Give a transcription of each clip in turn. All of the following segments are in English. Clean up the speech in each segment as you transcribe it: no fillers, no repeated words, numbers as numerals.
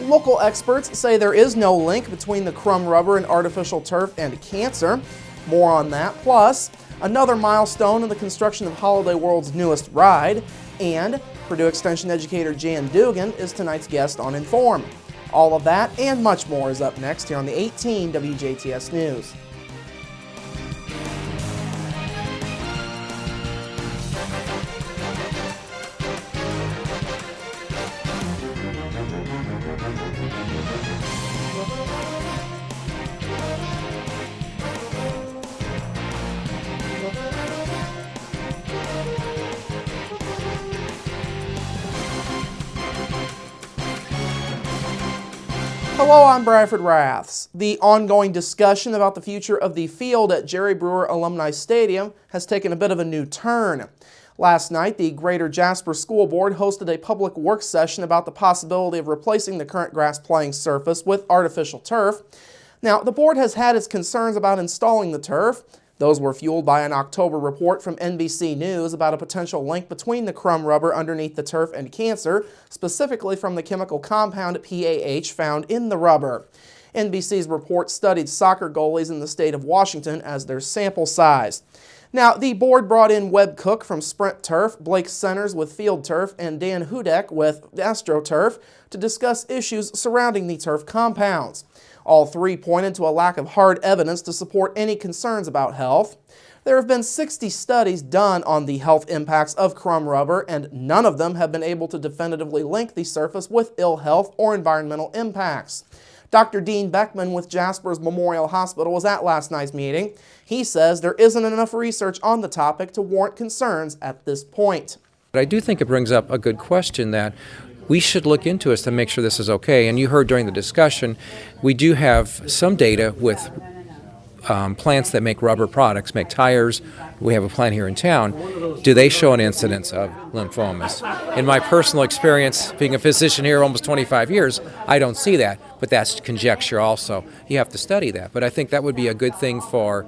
Local experts say there is no link between the crumb rubber and artificial turf and cancer. More on that, plus another milestone in the construction of Holiday World's newest ride, and Purdue Extension educator Jan Dugan is tonight's guest on Inform. All of that and much more is up next here on the 18 WJTS News. Hello, I'm Bradford Raths. The ongoing discussion about the future of the field at Jerry Brewer Alumni Stadium has taken a bit of a new turn. Last night, the Greater Jasper School Board hosted a public work session about the possibility of replacing the current grass playing surface with artificial turf. Now, the board has had its concerns about installing the turf. Those were fueled by an October report from NBC News about a potential link between the crumb rubber underneath the turf and cancer, specifically from the chemical compound PAH found in the rubber. NBC's report studied soccer goalies in the state of Washington as their sample size. Now, the board brought in Webb Cook from Sprint Turf, Blake Centers with Field Turf, and Dan Hudek with AstroTurf to discuss issues surrounding the turf compounds. All three pointed to a lack of hard evidence to support any concerns about health. There have been 60 studies done on the health impacts of crumb rubber, and none of them have been able to definitively link the surface with ill health or environmental impacts. Dr. Dean Beckman with Jasper's Memorial Hospital was at last night's meeting. He says there isn't enough research on the topic to warrant concerns at this point. But I do think it brings up a good question that we should look into this to make sure this is okay. And you heard during the discussion, we do have some data with plants that make rubber products, make tires. We have a plant here in town. Do they show an incidence of lymphomas? In my personal experience, being a physician here almost 25 years, I don't see that, but that's conjecture also. You have to study that. But I think that would be a good thing for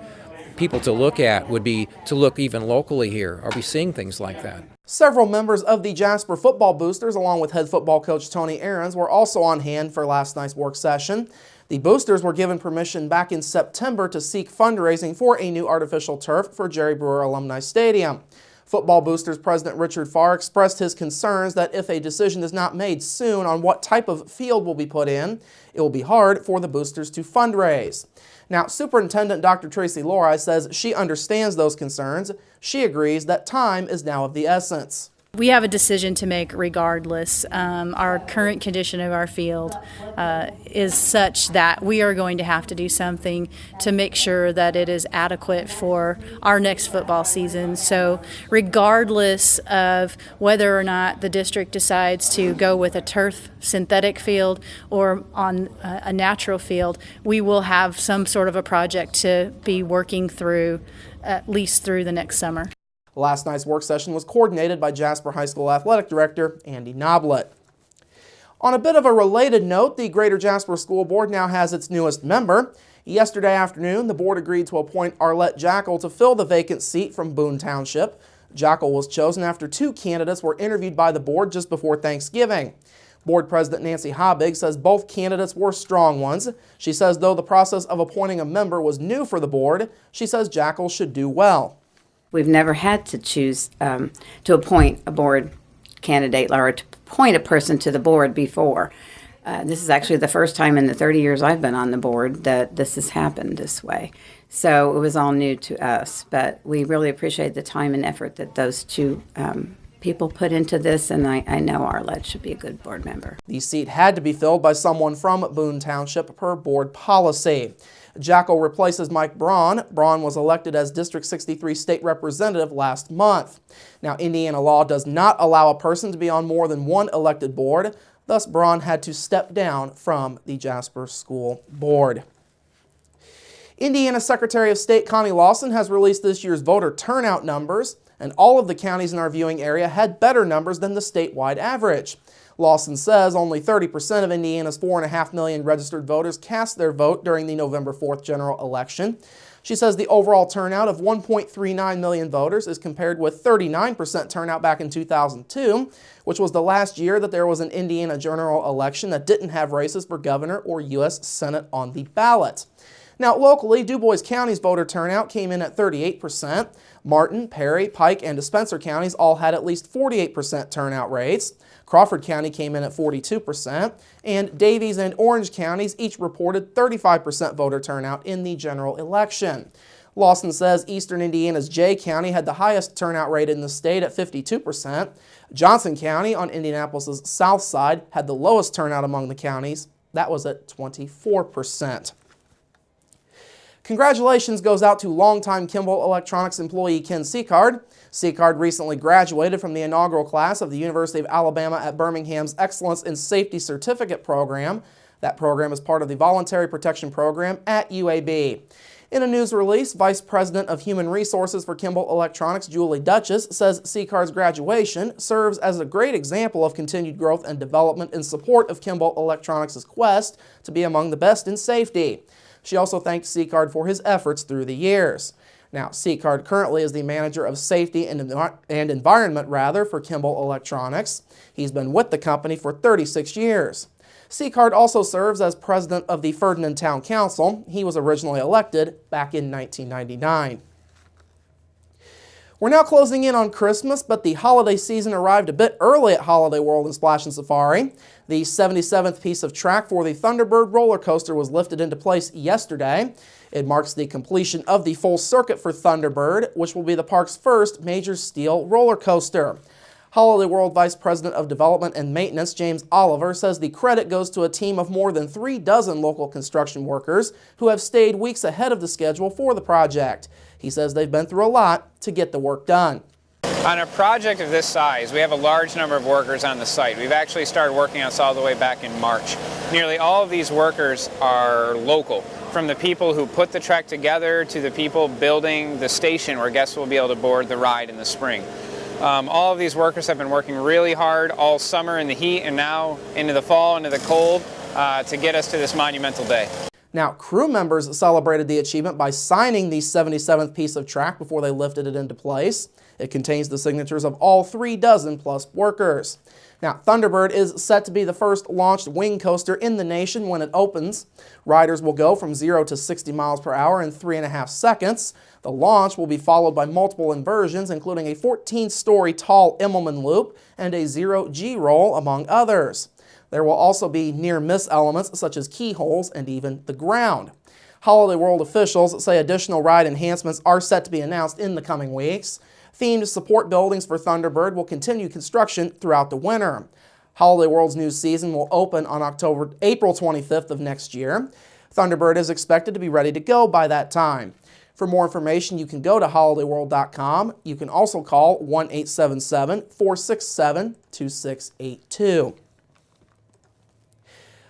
people to look at, would be to look even locally here. Are we seeing things like that? Several members of the Jasper football boosters, along with head football coach Tony Ahrens, were also on hand for last night's work session. The boosters were given permission back in September to seek fundraising for a new artificial turf for Jerry Brewer Alumni Stadium. Football boosters President Richard Farr expressed his concerns that if a decision is not made soon on what type of field will be put in, it will be hard for the boosters to fundraise. Now, Superintendent Dr. Tracy Lori says she understands those concerns. She agrees that time is now of the essence. We have a decision to make regardless. Our current condition of our field is such that we are going to have to do something to make sure that it is adequate for our next football season. So regardless of whether or not the district decides to go with a turf synthetic field or on a natural field, we will have some sort of a project to be working through at least through the next summer. Last night's work session was coordinated by Jasper High School Athletic Director Andy Noblet. On a bit of a related note, the Greater Jasper School Board now has its newest member. Yesterday afternoon, the board agreed to appoint Arlette Jackal to fill the vacant seat from Boone Township. Jackal was chosen after two candidates were interviewed by the board just before Thanksgiving. Board President Nancy Habig says both candidates were strong ones. She says though the process of appointing a member was new for the board, she says Jackal should do well. We've never had to choose to appoint a board candidate or to appoint a person to the board before. This is actually the first time in the 30 years I've been on the board that this has happened this way. So it was all new to us, but we really appreciate the time and effort that those two people put into this, and I know Arlette should be a good board member. The seat had to be filled by someone from Boone Township per board policy. Jackal replaces Mike Braun. Braun was elected as District 63 State Representative last month. Now, Indiana law does not allow a person to be on more than one elected board. Thus, Braun had to step down from the Jasper School Board. Indiana Secretary of State Connie Lawson has released this year's voter turnout numbers, and all of the counties in our viewing area had better numbers than the statewide average. Lawson says only 30% of Indiana's 4.5 million registered voters cast their vote during the November 4th general election. She says the overall turnout of 1.39 million voters is compared with 39% turnout back in 2002, which was the last year that there was an Indiana general election that didn't have races for governor or U.S. Senate on the ballot. Now, locally, Du Bois County's voter turnout came in at 38%. Martin, Perry, Pike, and Spencer counties all had at least 48% turnout rates. Crawford County came in at 42%, and Davies and Orange counties each reported 35% voter turnout in the general election. Lawson says Eastern Indiana's Jay County had the highest turnout rate in the state at 52%. Johnson County on Indianapolis's south side had the lowest turnout among the counties. That was at 24%. Congratulations goes out to longtime Kimball Electronics employee Ken Seacard. Seacard recently graduated from the inaugural class of the University of Alabama at Birmingham's Excellence in Safety Certificate Program. That program is part of the Voluntary Protection Program at UAB. In a news release, Vice President of Human Resources for Kimball Electronics, Julie Duchess, says Seacard's graduation serves as a great example of continued growth and development in support of Kimball Electronics' quest to be among the best in safety. She also thanked Seacard for his efforts through the years. Now, Seacard currently is the Manager of Safety and Environment for Kimball Electronics. He's been with the company for 36 years. Seacard also serves as President of the Ferdinand Town Council. He was originally elected back in 1999. We're now closing in on Christmas, but the holiday season arrived a bit early at Holiday World and Splash and Safari. The 77th piece of track for the Thunderbird roller coaster was lifted into place yesterday. It marks the completion of the full circuit for Thunderbird, which will be the park's first major steel roller coaster. Holiday World Vice President of Development and Maintenance, James Oliver, says the credit goes to a team of more than 3 dozen local construction workers who have stayed weeks ahead of the schedule for the project. He says they've been through a lot to get the work done. On a project of this size, we have a large number of workers on the site. We've actually started working on this all the way back in March. Nearly all of these workers are local, from the people who put the track together to the people building the station where guests will be able to board the ride in the spring. All of these workers have been working really hard all summer in the heat and now into the fall, into the cold, to get us to this monumental day. Now, crew members celebrated the achievement by signing the 77th piece of track before they lifted it into place. It contains the signatures of all 3 dozen plus workers. Now, Thunderbird is set to be the first launched wing coaster in the nation when it opens. Riders will go from 0 to 60 miles per hour in 3.5 seconds. The launch will be followed by multiple inversions, including a 14-story tall Immelman loop and a 0G roll, among others. There will also be near-miss elements such as keyholes and even the ground. Holiday World officials say additional ride enhancements are set to be announced in the coming weeks. Themed support buildings for Thunderbird will continue construction throughout the winter. Holiday World's new season will open on April 25th of next year. Thunderbird is expected to be ready to go by that time. For more information, you can go to holidayworld.com. You can also call 1-877-467-2682.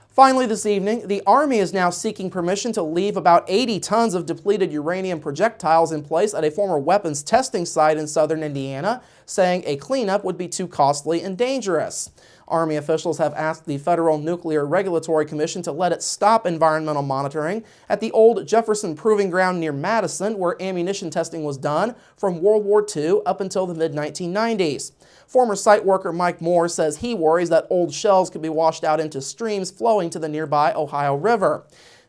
Finally this evening, the Army is now seeking permission to leave about 80 tons of depleted uranium projectiles in place at a former weapons testing site in southern Indiana, saying a cleanup would be too costly and dangerous. Army officials have asked the Federal Nuclear Regulatory Commission to let it stop environmental monitoring at the old Jefferson Proving Ground near Madison, where ammunition testing was done from World War II up until the mid-1990s. Former site worker Mike Moore says he worries that old shells could be washed out into streams flowing to the nearby Ohio River.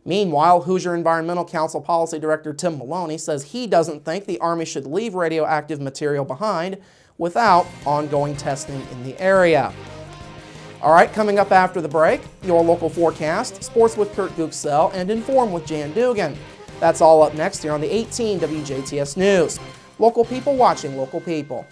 Meanwhile, Hoosier Environmental Council Policy Director Tim Maloney says he doesn't think the Army should leave radioactive material behind without ongoing testing in the area. All right, coming up after the break, your local forecast, sports with Kurt Guxell, and Inform with Jan Dugan. That's all up next here on the 18 WJTS News. Local people watching local people.